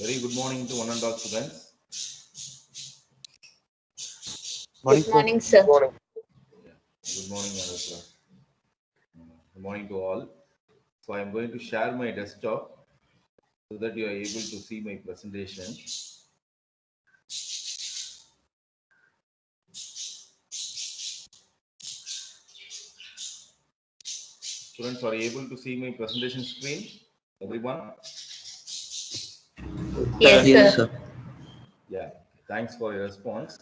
Very good morning to one and all students. Good morning, sir. Yeah. Good morning, Anusha. Good morning to all. So I am going to share my desktop so that you are able to see my presentation. Students, are you able to see my presentation screen? Everyone? Yes, sir. Yeah. Thanks for your response.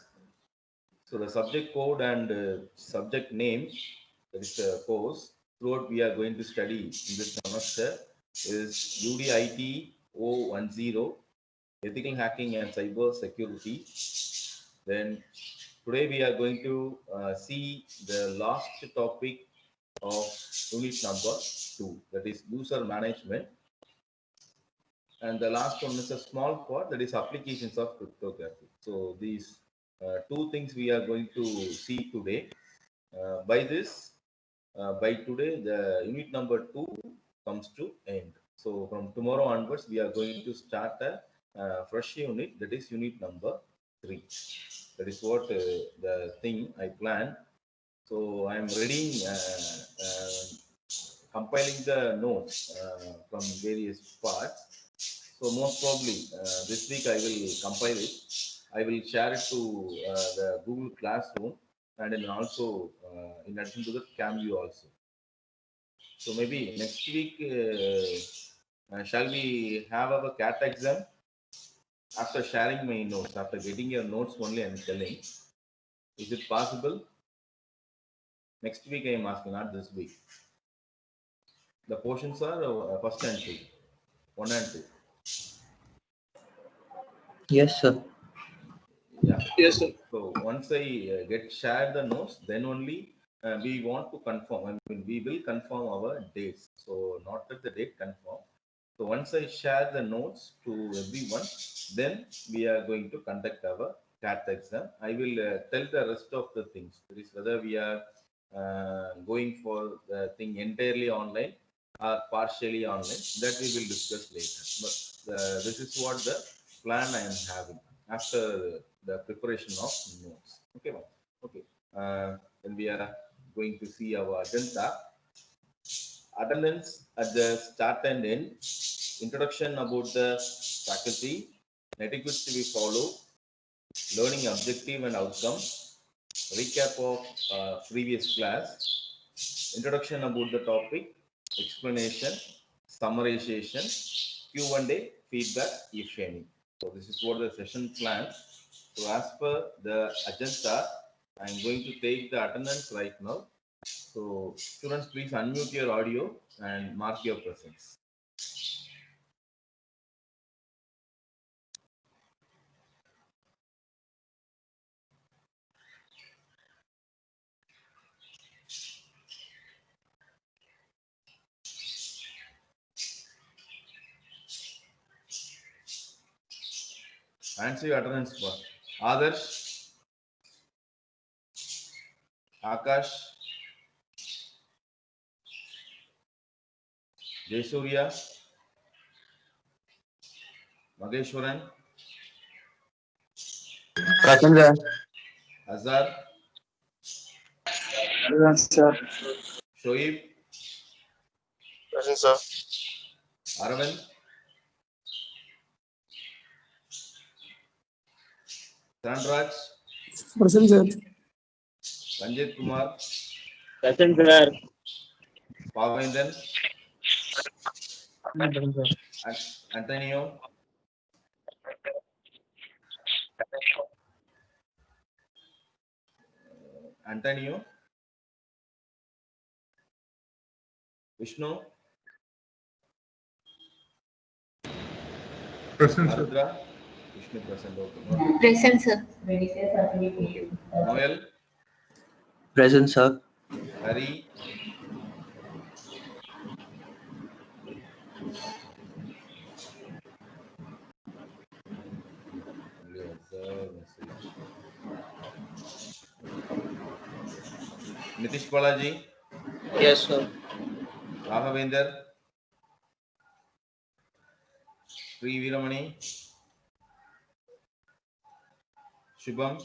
So the subject code and subject name, that is the course, throughout we are going to study in this semester is UDIT 010, Ethical Hacking and Cyber Security. Then today we are going to see the last topic of unit number 2, that is user management. And the last one is a small part, that is applications of cryptography. So these two things we are going to see today. By today, the unit number 2 comes to end. So from tomorrow onwards, we are going to start a fresh unit, that is unit number 3. That is what the thing I planned. So I am reading, compiling the notes from various parts. So most probably this week I will compile it. I will share it to the Google Classroom, and then also in addition to the Camview also. So maybe next week, shall we have our CAT exam? After sharing my notes, after getting your notes only, I am telling. Is it possible? Next week I am asking, not this week. The portions are first and 2, 1 and 2. Yes, sir. Yeah. Yes, sir. So once I get shared the notes, then only we want to confirm. I mean, we will confirm our dates. So not at the date, confirm. So once I share the notes to everyone, then we are going to conduct our CAT exam. I will tell the rest of the things. That is whether we are going for the thing entirely online or partially online. That we will discuss later. But this is what the plan I am having after the preparation of notes. Okay, ma'am. Okay. Then we are going to see our agenda. Attendance at the start and end. Introduction about the faculty. Etiquette to be followed. Learning objective and outcome. Recap of previous class. Introduction about the topic. Explanation. Summarization. Q&A. Feedback, if any. So this is what the session plan. So as per the agenda, I am going to take the attendance right now. So students, please unmute your audio and mark your presence. Answer your attendance first. Adarsh, Akash, Jaysurya, Mageshwaran, Present, sir. Azhar, Present, sir. Shoaib, Present, sir. Aravind, Sandraj, Present, sir. Ranjit Kumar, Present, sir. Pavendan, Present, sir. Antonio, Antonio, Vishnu, Present, sir. Ardra, Vishnu present. Okay. Present, sir. Noel, Present, sir. Hari, only observe message. Nitish Balaji, Yes, sir. Raghavendra, Sri Veeramani, Shubham,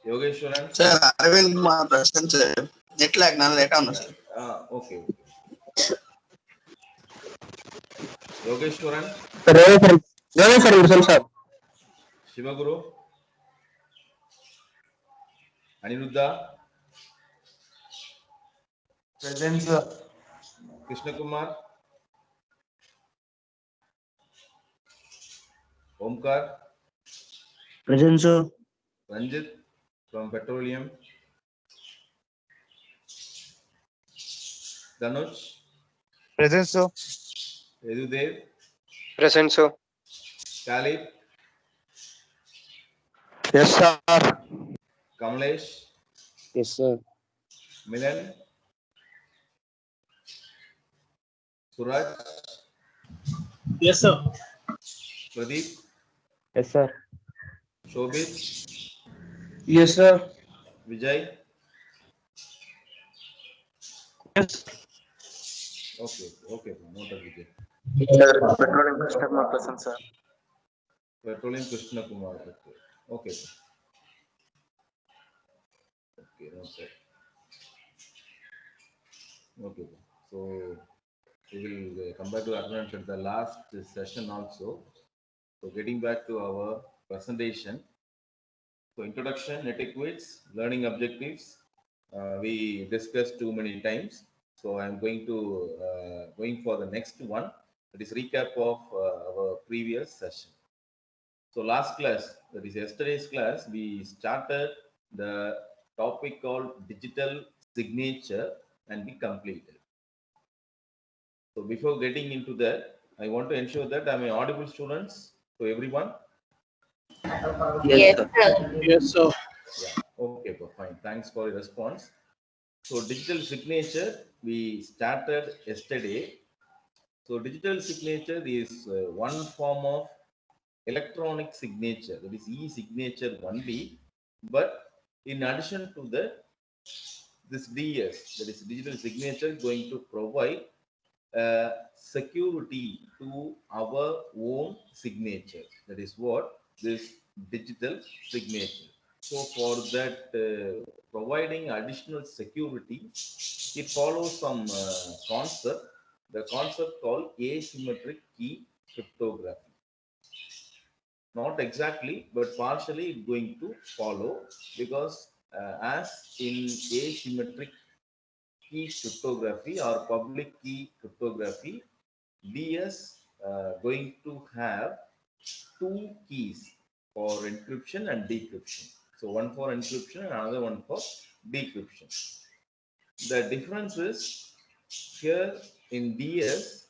Yogeshwaran. Sir, Arvind Kumar present sir. Net lag ನಾನು late ಅವನು sir. Okay. Yogeshwaran, Ravi sir, Udal sir. Shivaguru, Aniruddha, Present sir. Krishna Kumar, Omkar, Present, sir. Ranjit from Petroleum, Danuj, Present sir. Edudev, Present sir. Khalid, Yes sir. Kamlesh, Yes sir. Milan, Suraj, Yes sir. Pradeep, Yes sir. Shobit, Yes sir. Vijay. Yes. Okay, noted Vijay. Sir, petroleum customer present sir. Petroleum Krishna Kumar. Okay, noted. Okay, so we will come back to attendance at the last session also. So getting back to our presentation. So introduction, etiquettes, learning objectives. We discussed too many times. So I'm going to going for the next one. That is recap of our previous session. So last class, that is yesterday's class, we started the topic called digital signature and we completed. So before getting into that, I want to ensure that I'm audible students to everyone. Yes, Yes, sir. sir. Yes sir. Yeah, okay, fine. Thanks for your response. So digital signature, we started yesterday. So digital signature is one form of electronic signature, that is e-signature only. But in addition to that, this DS, that is digital signature, going to provide security to our own signature. That is what this digital signature. So for that, providing additional security, it follows some concept, the concept called asymmetric key cryptography. Not exactly, but partially it's going to follow because as in asymmetric key cryptography or public key cryptography, DS going to have two keys for encryption and decryption. So one for encryption and another one for decryption. The difference is here in DS,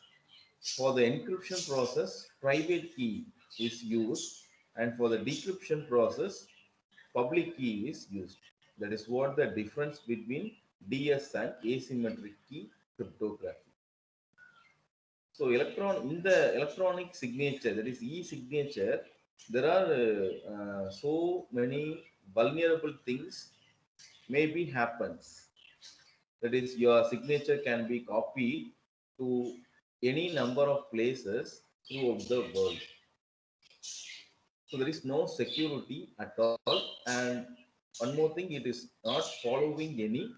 for the encryption process, private key is used, and for the decryption process, public key is used. That is what the difference between DS and asymmetric key cryptography. So in the electronic signature, that is e-signature, there are so many vulnerable things maybe happens. That is, your signature can be copied to any number of places throughout the world. So there is no security at all. And one more thing, it is not following any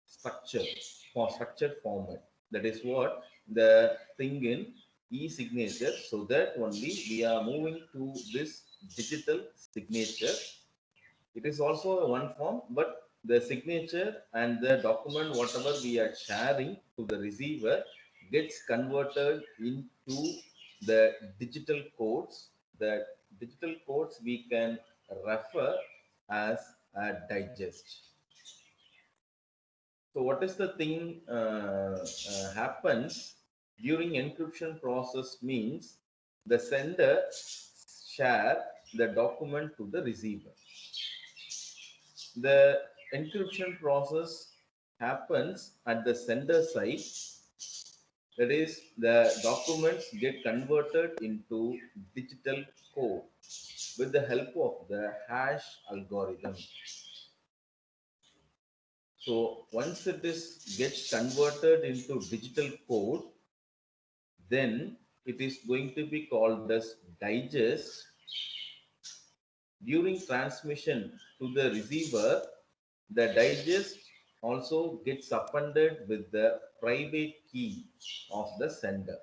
structure for structured format. That is what the thing in e-signature. So that only we are moving to this digital signature. It is also a one form, but the signature and the document, whatever we are sharing to the receiver, gets converted into the digital codes. The digital codes we can refer as a digest. So what is the thing happens during encryption process means the sender share the document to the receiver. The encryption process happens at the sender side. That is, the documents get converted into digital code with the help of the hash algorithm. So once it is gets converted into digital code, then it is going to be called as digest. During transmission to the receiver, the digest also gets appended with the private key of the sender.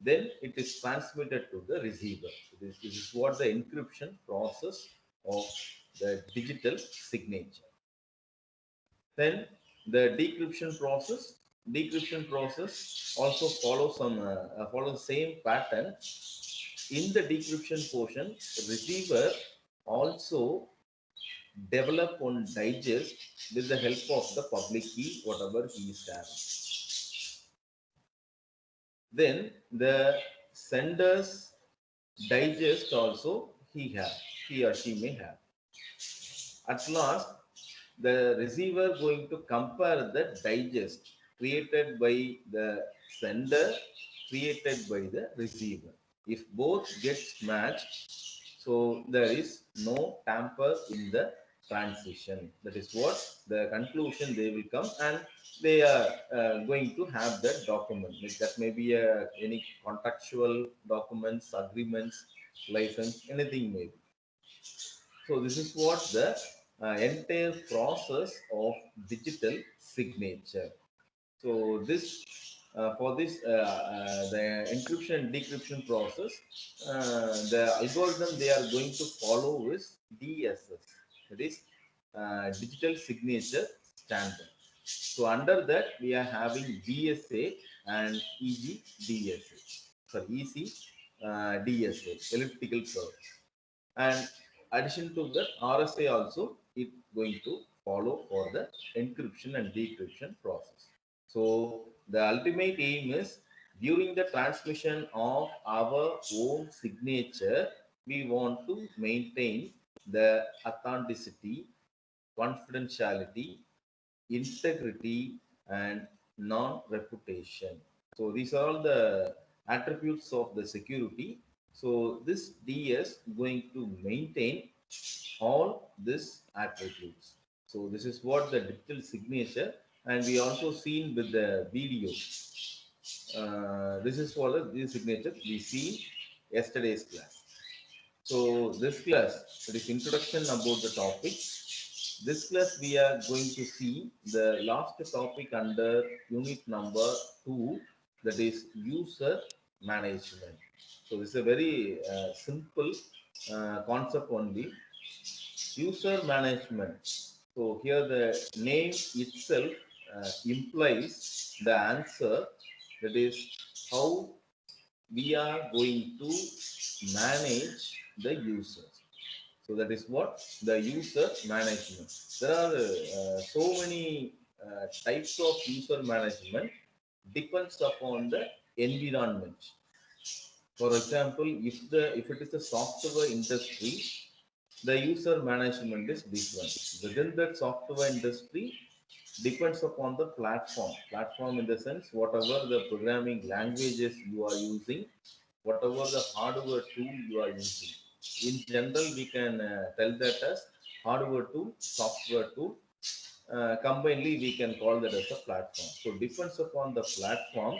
Then it is transmitted to the receiver. This is what the encryption process of the digital signature. Then the decryption process also follows follows the same pattern. In the decryption portion, receiver also develop on digest with the help of the public key, whatever he is having. Then the sender's digest also he or she may have. At last, the receiver going to compare the digest created by the sender, created by the receiver. If both gets matched, so there is no tamper in the transition. That is what the conclusion they will come, and they are going to have the document. That may be any contractual documents, agreements, license, anything may be. So this is what the entire process of digital signature. So this for this the encryption and decryption process, the algorithm they are going to follow is DSS, that is digital signature standard. So under that we are having DSA and EG DSA. Sorry, EC DSA, elliptical curve. And addition to that, RSA also it going to follow for the encryption and decryption process. So the ultimate aim is during the transmission of our own signature, we want to maintain the authenticity, confidentiality, integrity, and non-reputation. So these are all the attributes of the security. So this DS going to maintain all these attributes. So this is what the digital signature, and we also seen with the video. This is for the signature we see yesterday's class. So this class, it is introduction about the topic. This class we are going to see the last topic under unit number 2, that is user management. So this is a very simple concept only. User management. So here the name itself implies the answer, that is how we are going to manage the users. So that is what the user management. There are so many types of user management, depends upon the environment. For example, if it is a software industry, the user management is different. Within that software industry, depends upon the platform. Platform in the sense, whatever the programming languages you are using, whatever the hardware tool you are using. In general, we can tell that as hardware tool, software tool. Combinedly, we can call that as a platform. So depends upon the platform,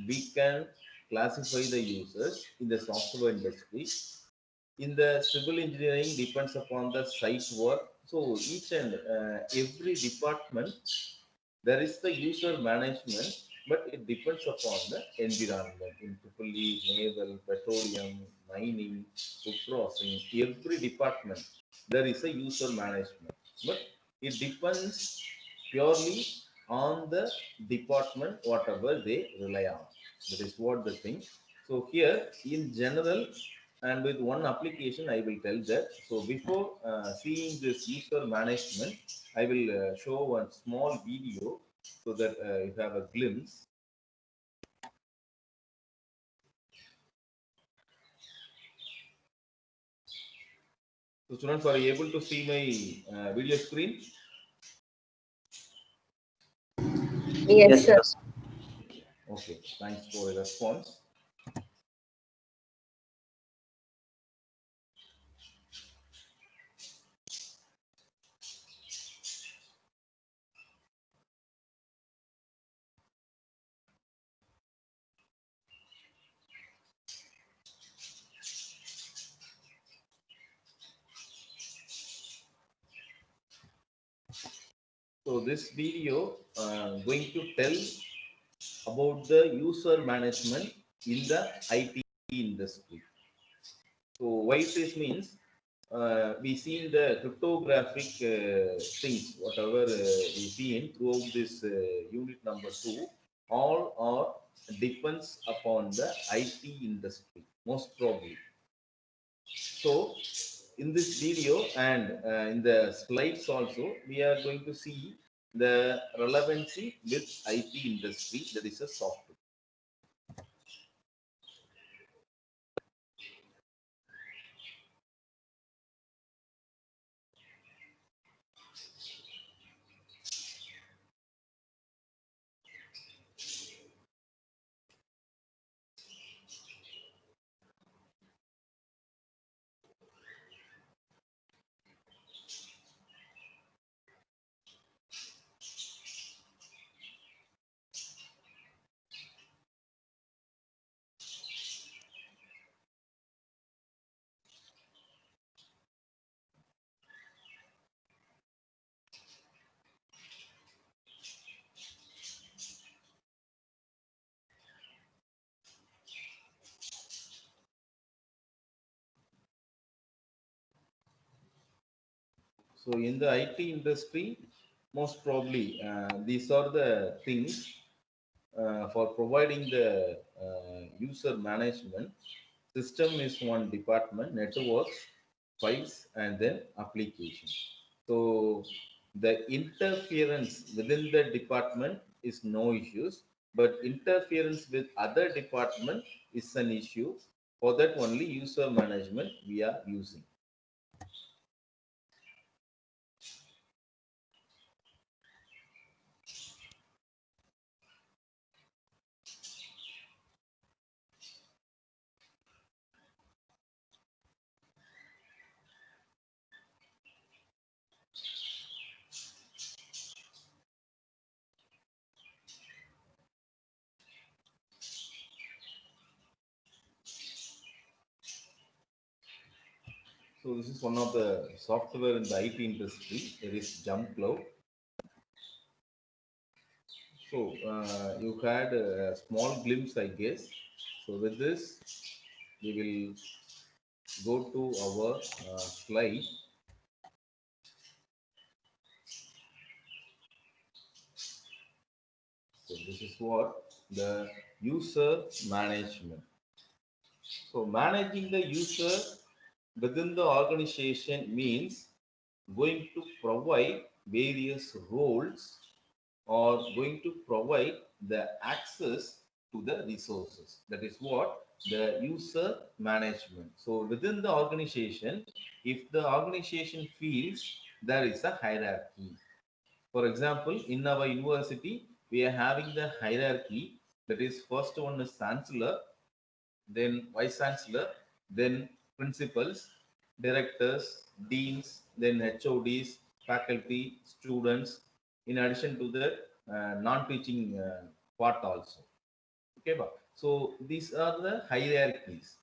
we can classify the users in the software industry. In the civil engineering, depends upon the site work. So each and every department, there is the user management, but it depends upon the environment. In EEE, naval, petroleum, mining, food processing, every department, there is a user management. But it depends purely on the department, whatever they rely on. That is what the thing. So here, in general, and with one application, I will tell that. So before seeing this user management, I will show one small video so that you have a glimpse. So students, are you able to see my video screen? Yes, sir. Okay, thanks for the response. So this video going to tell about the user management in the IT industry. So why this means we see in the cryptographic things, whatever we see in throughout this unit number 2, all are depends upon the IT industry, most probably. So in this video and in the slides also, we are going to see the relevancy with IT industry, that is a software. So in the IT industry, most probably these are the things for providing the user management. System is one department, networks, files, and then application. So the interference within the department is no issues, but interference with other department is an issue. For that only user management we are using. So this is one of the software in the IT industry. It is Jump Cloud. So you had a small glimpse, I guess. So with this, we will go to our slide. So this is what the user management. So managing the user within the organization means going to provide various roles or going to provide the access to the resources. That is what the user management. So within the organization, if the organization feels there is a hierarchy. For example, in our university, we are having the hierarchy. That is, first one is chancellor, then vice chancellor, then principals, directors, deans, then HODs, faculty, students, in addition to the non-teaching part also. Okay, so these are the hierarchies.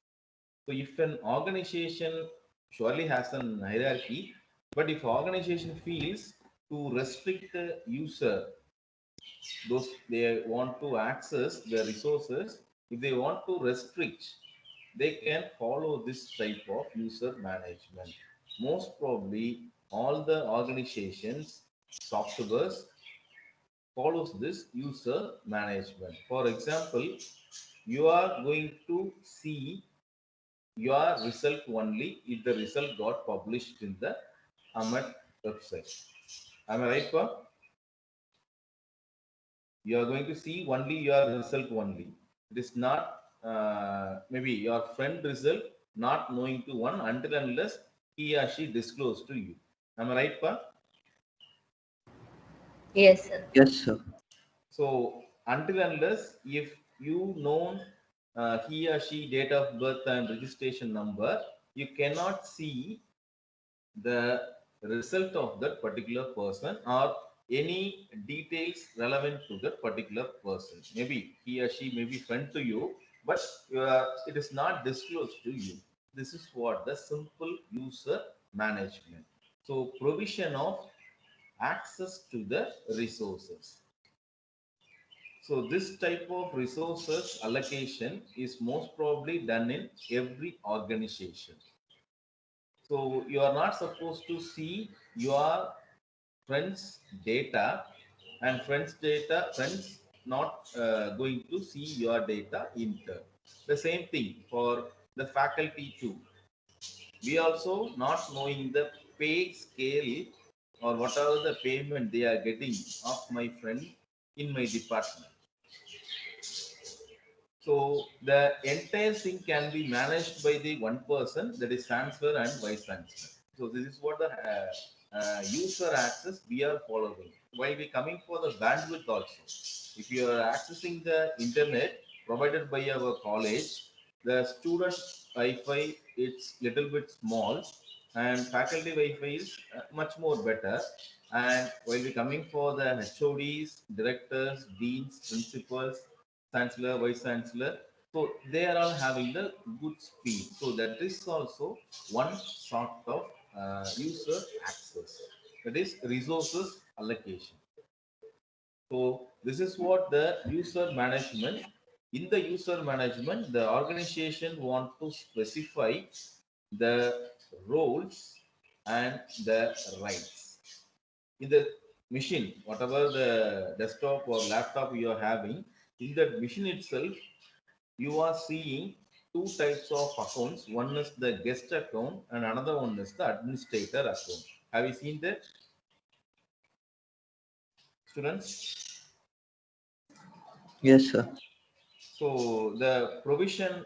So if an organization surely has an hierarchy, but if organization feels to restrict the user, those they want to access the resources, if they want to restrict, they can follow this type of user management. Most probably all the organizations softwares follows this user management. For example, you are going to see your result only if the result got published in the AMET website. Am I right, Pa? You are going to see only your result only. It is not maybe your friend result not knowing to one until unless he or she disclose to you. Am I right, Pa? Yes, sir. Yes, sir. So until unless if you know he or she date of birth and registration number, you cannot see the result of that particular person or any details relevant to that particular person. Maybe he or she may be friend to you, but it is not disclosed to you. This is what the simple user management. So provision of access to the resources. So this type of resources allocation is most probably done in every organization. So you are not supposed to see your friends' data, and friends not going to see your data in turn. The same thing for the faculty too. We also not knowing the pay scale or whatever the payment they are getting of my friend in my department. So the entire thing can be managed by the one person, that is chancellor and vice chancellor. So this is what the user access we are following. While we coming for the bandwidth also, if you are accessing the internet provided by our college, the student Wi-Fi it's little bit small, and faculty Wi-Fi is much more better. And while we coming for the HODs, directors, deans, principals, chancellor, vice chancellor, so they are all having the good speed. So that is also one sort of user access. That is resources allocation. So this is what the user management. In the user management, the organization want to specify the roles and the rights. In the machine, whatever the desktop or laptop you are having, in that machine itself, you are seeing two types of accounts. One is the guest account and another one is the administrator account. Have you seen that, students? Yes, sir. So the provision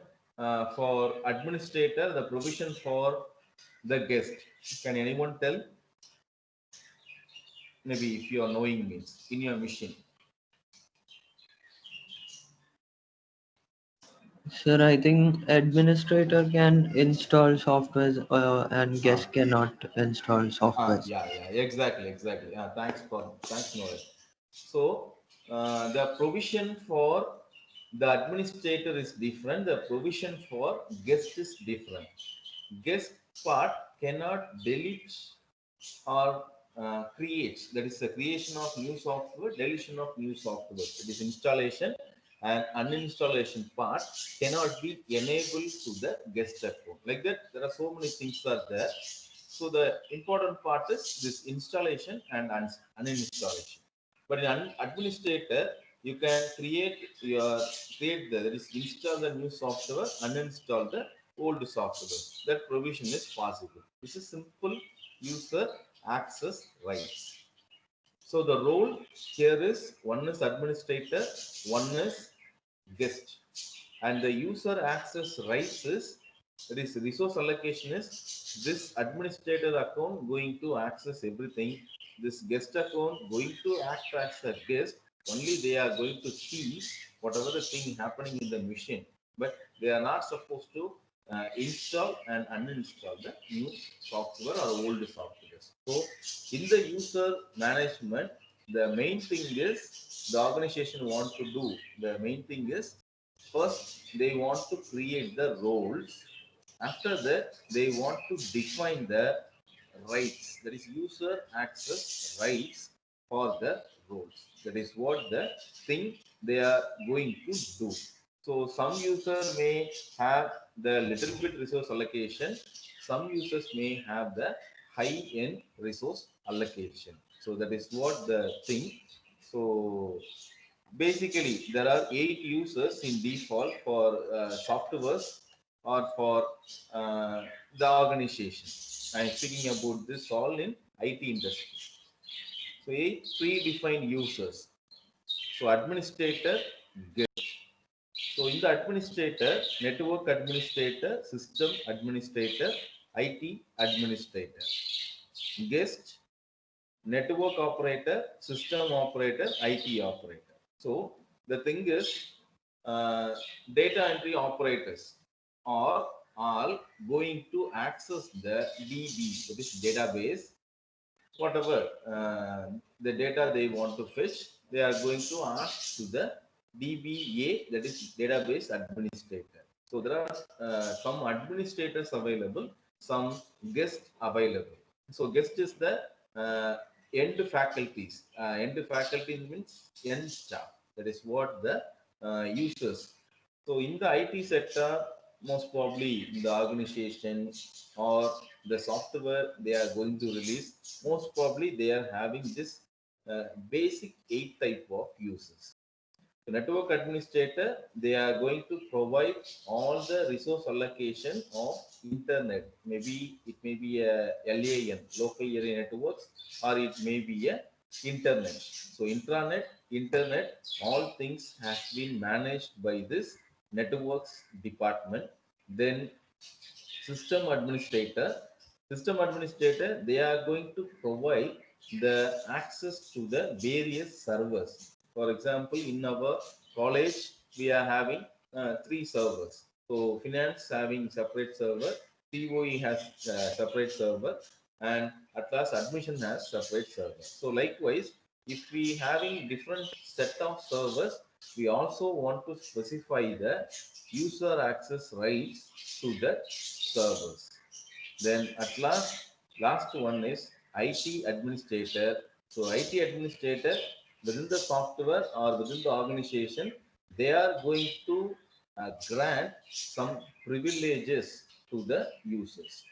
for administrator, the provision for the guest. Can anyone tell? Maybe if you are knowing means in your machine. Sir, I think administrator can install software and Ah, guest cannot install software. yeah, exactly. Thanks, Noel. So the provision for the administrator is different. The provision for guest is different. Guest part cannot delete or create. That is the creation of new software, deletion of new software. It is installation and uninstallation part cannot be enabled to the guest account. Like that, there are so many things are there. So the important part is this installation and uninstallation. But in administrator, you can create the that is install the new software, uninstall the old software. That provision is possible. This is simple user access rights. So the role here is one is administrator, one is guest, and the user access rights is, that is resource allocation is, this administrator account going to access everything, this guest account going to act as a guest, only they are going to see whatever the thing happening in the machine, but they are not supposed to install and uninstall the new software or old software. So in the user management, the main thing is the organization want to do, the main thing is, first, they want to create the roles. After that, they want to define the rights, that is user access rights for the roles. That is what the thing they are going to do. So some user may have the little bit resource allocation. Some users may have the high end resource allocation. So that is what the thing. So basically, there are 8 users in default for softwares or for uh, the organization. I'm speaking about this all in IT industry. So 8 predefined users. So administrator, guest. So in the administrator, network administrator, system administrator, IT administrator, guest, network operator, system operator, IT operator. So the thing is, uh, data entry operators are all going to access the DB, that is database, whatever the data they want to fetch, they are going to ask to the DBA, that is database administrator. So there are some administrators available, some guests available. So guest is the end faculties. End faculties means end staff. That is what the users. So in the IT sector, most probably in the organization or the software they are going to release, most probably they are having this basic 8 type of users. The network administrator, they are going to provide all the resource allocation of internet. Maybe it may be a LAN, local area networks, or it may be a internet. So intranet, internet, all things has been managed by this networks department. Then system administrator, they are going to provide the access to the various servers. For example, in our college, we are having 3 servers. So finance having separate server, COE has separate server, and at last admission has separate server. So likewise, if we having different set of servers, we also want to specify the user access rights to the servers. Then at last one is IT administrator. So IT administrator within the software or within the organization, they are going to grant some privileges to the users.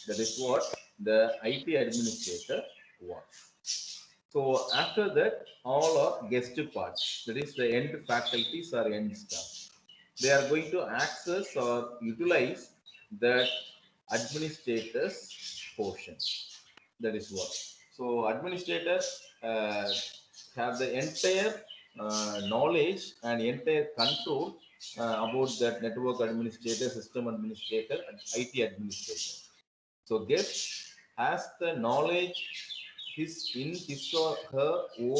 That is what the IT administrator wants. So after that, all are guest parts. That is the end faculties or end staff. They are going to access or utilize that administrators portion. That is what. So administrators have the entire knowledge and entire control about that network administrator, system administrator, and IT administrator. So guest has the knowledge in his or her own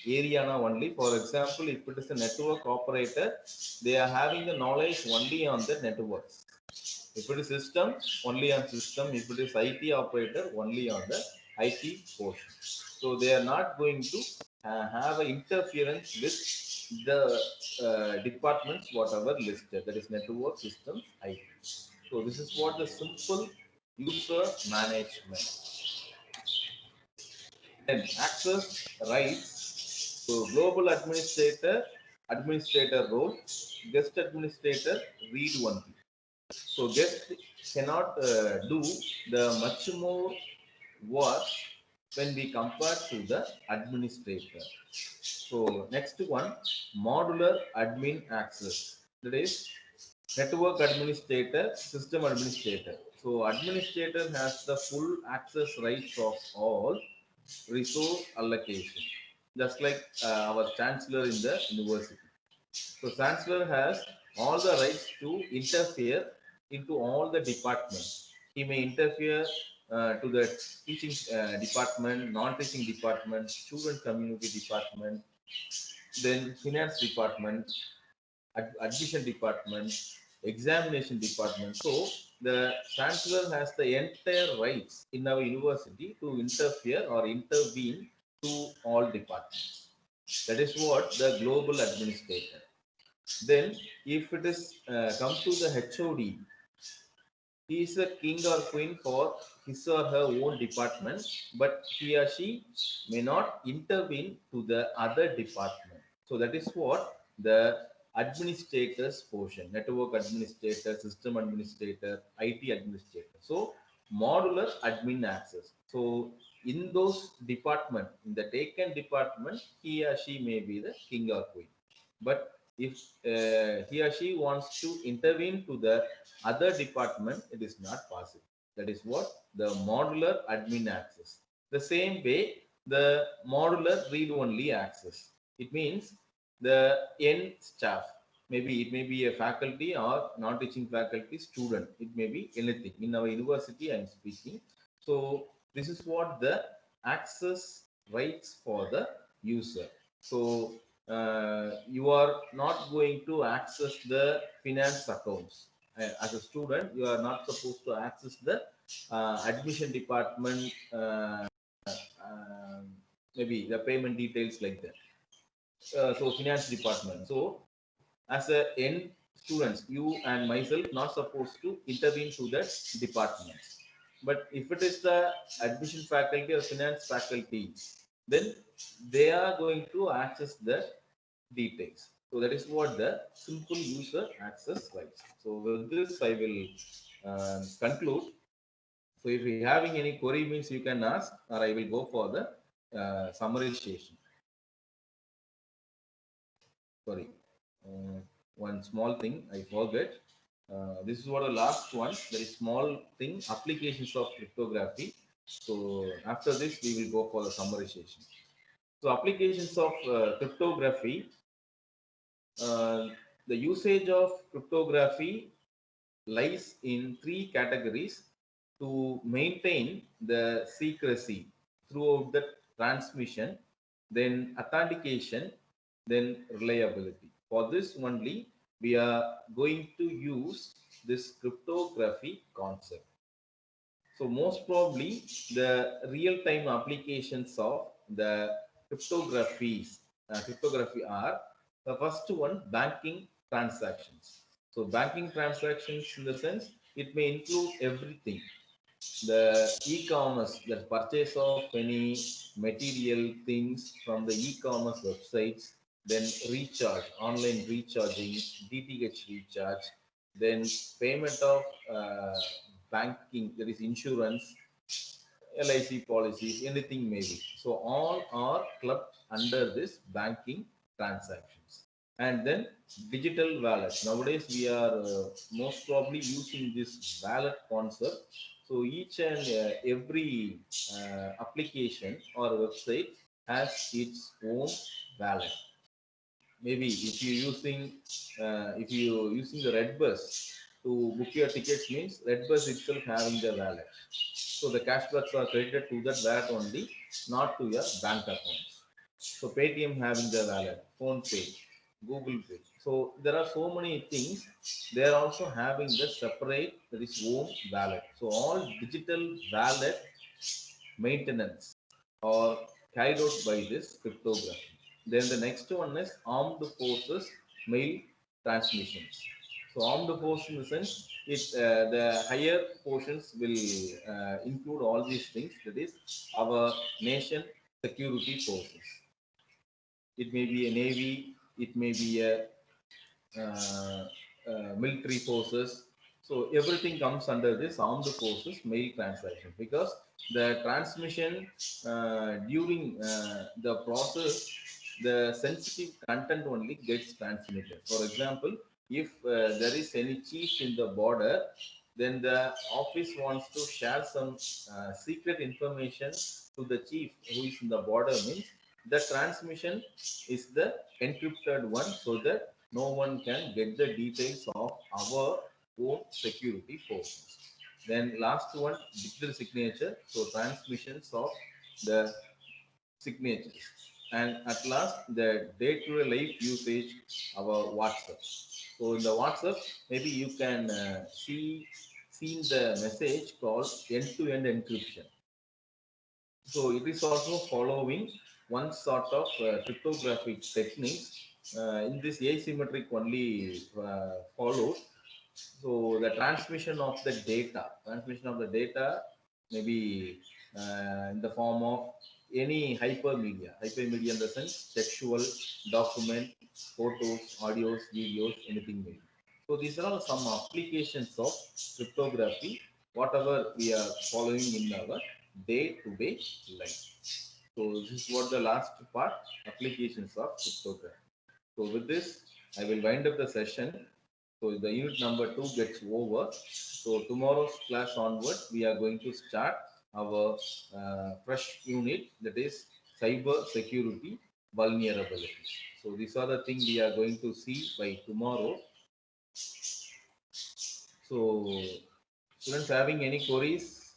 area now only. For example, if it is a network operator, they are having the knowledge only on the networks. If it is system, only on system. If it is IT operator, only on the IT portion. So they are not going to have an interference with the departments, whatever listed. That is network, systems, IT. So this is what the simple user management. Then access rights. So global administrator role, guest administrator read only. So guest cannot do the much more work when we compare to the administrator. So next one, modular admin access. That is network administrator, system administrator. So administrator has the full access rights of all resource allocation, just like our chancellor in the university. So chancellor has all the rights to interfere into all the departments. He may interfere to the teaching department, non-teaching department, student community department, then finance department, admission department, examination department. So the chancellor has the entire rights in our university to interfere or intervene to all departments. That is what the global administrator. Then if it is come to the HOD, he is a king or queen for his or her own department, but he or she may not intervene to the other department. So that is what the administrators portion, network administrator, system administrator, IT administrator. So modular admin access. So in those department, in the taken department, he or she may be the king or queen. But if he or she wants to intervene to the other department, it is not possible. That is what the modular admin access. The same way, the modular read-only access. It means the end staff, maybe it may be a faculty or non-teaching faculty, student. It may be anything. In our university, I am speaking. So this is what the access rights for the user. So you are not going to access the finance accounts. As a student, you are not supposed to access the admission department, maybe the payment details like that. So finance department. So as a end students, you and myself not supposed to intervene to that department. But if it is the admission faculty or finance faculty, then they are going to access the details. So that is what the simple user access rights. So with this, I will conclude. So if you having any query means you can ask, or I will go for the summarization. Sorry, one small thing I forget. This is what the last one, very small thing, applications of cryptography. So after this, we will go for the summarization. So applications of cryptography, uh, the usage of cryptography lies in three categories to maintain the secrecy throughout the transmission, then authentication, then reliability. For this only, we are going to use this cryptography concept. So most probably the real-time applications of the cryptography are the first one, banking transactions. So banking transactions in the sense it may include everything. The e-commerce, the purchase of any material things from the e-commerce websites, then recharge, online recharging, DTH recharge, then payment of banking, that is insurance, LIC policies, anything maybe. So all are clubbed under this banking transactions. And then digital wallet. Nowadays we are most probably using this wallet concept. So each and every application or website has its own wallet. Maybe if you using the Redbus to book your tickets means Redbus itself having the wallet. So the cashbacks are credited to that wallet only, not to your bank accounts. So Paytm having the wallet, Phone Pay, Google Pay. So there are so many things. They are also having the separate, that is own wallet. So all digital wallet maintenance are carried out by this cryptography. Then the next one is armed forces mail transmissions. So armed force in the sense it the higher portions will include all these things. That is our nation security forces. It may be a navy. It may be a military forces. So everything comes under this armed forces mail transaction because the transmission during the process, the sensitive content only gets transmitted. For example, if there is any chief in the border, then the office wants to share some secret information to the chief who is in the border means the transmission is the encrypted one so that no one can get the details of our own security forces. Then last one, digital signature. So transmissions of the signatures. And at last, the day-to-day life usage, our WhatsApp. So in the WhatsApp, maybe you can see the message called end-to-end encryption. So it is also following one sort of cryptographic techniques. In this asymmetric only followed. So the transmission of the data maybe in the form of any hypermedia in the sense textual, document, photos, audios, videos, anything maybe. So these are all some applications of cryptography, whatever we are following in our day-to-day life. So this is what the last part, applications of cryptography. So with this, I will wind up the session. So the unit number 2 gets over. So tomorrow's class onward, we are going to start our fresh unit, that is cyber security vulnerability. So these are the things we are going to see by tomorrow. So students having any queries,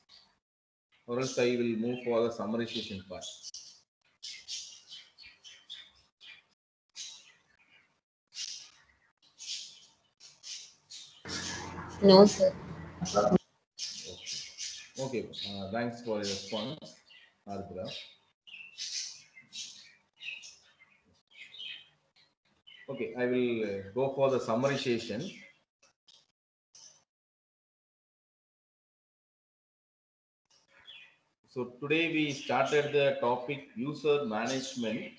or else I will move for the summarization part. No, sir. Okay, thanks for your response, Ardra. Okay, I will go for the summarization. So today we started the topic user management.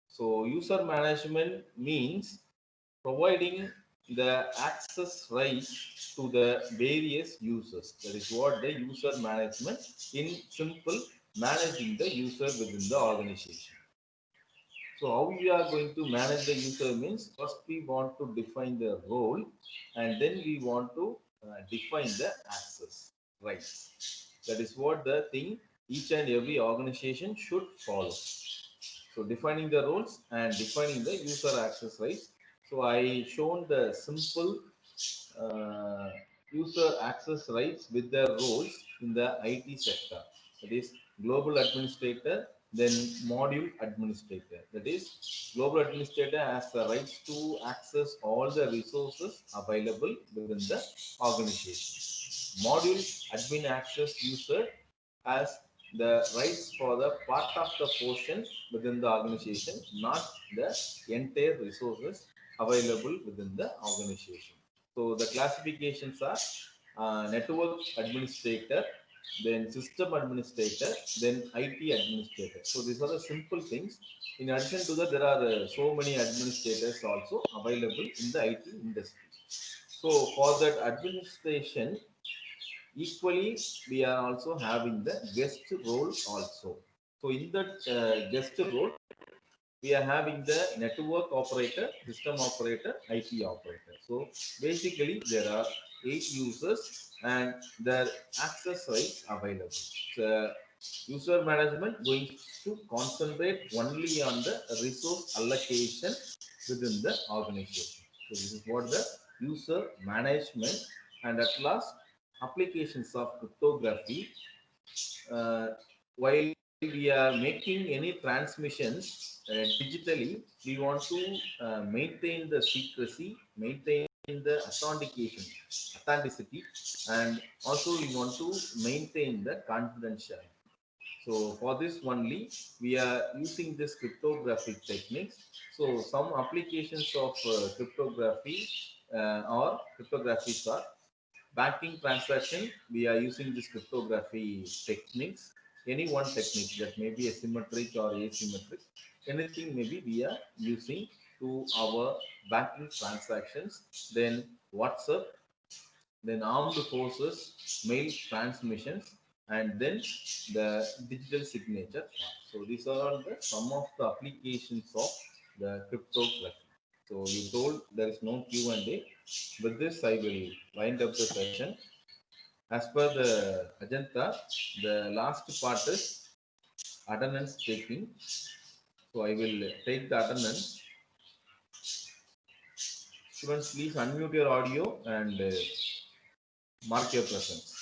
So user management means providing the access rights to the various users. That is what the user management in simple, managing the user within the organization. So how we are going to manage the user means first we want to define the role and then we want to define the access rights. That is what the thing each and every organization should follow. So defining the roles and defining the user access rights. So I shown the simple uh, user access rights with their roles in the IT sector. That is global administrator, then module administrator. That is global administrator has the rights to access all the resources available within the organization. Module admin access user has the rights for the part of the portion within the organization, not the entire resources available within the organization. So the classifications are network administrator, then system administrator, then IT administrator. So these are the simple things. In addition to that, there are so many administrators also available in the IT industry. So for that administration, equally we are also having the guest role also. So in that guest role, we are having the network operator, system operator, IT operator. So basically there are 8 users and their access rights available. So user management going to concentrate only on the resource allocation within the organization. So this is what the user management. And at last, applications of cryptography. While we are making any transmissions digitally, we want to maintain the secrecy, maintain the authenticity, and also we want to maintain the confidentiality. So for this only, we are using this cryptographic techniques. So some applications of cryptography or cryptographies are banking transaction. We are using this cryptography techniques. Any one technique that may be asymmetric or asymmetric, anything maybe we are using to our banking transactions. Then WhatsApp, then armed forces, mail transmissions, and then the digital signature. So these are all the some of the applications of the cryptography. So you told there is no Q&A. With this, I will wind up the session. As per the agenda, the last part is attendance taking. So I will take the attendance. Students, please unmute your audio and mark your presence.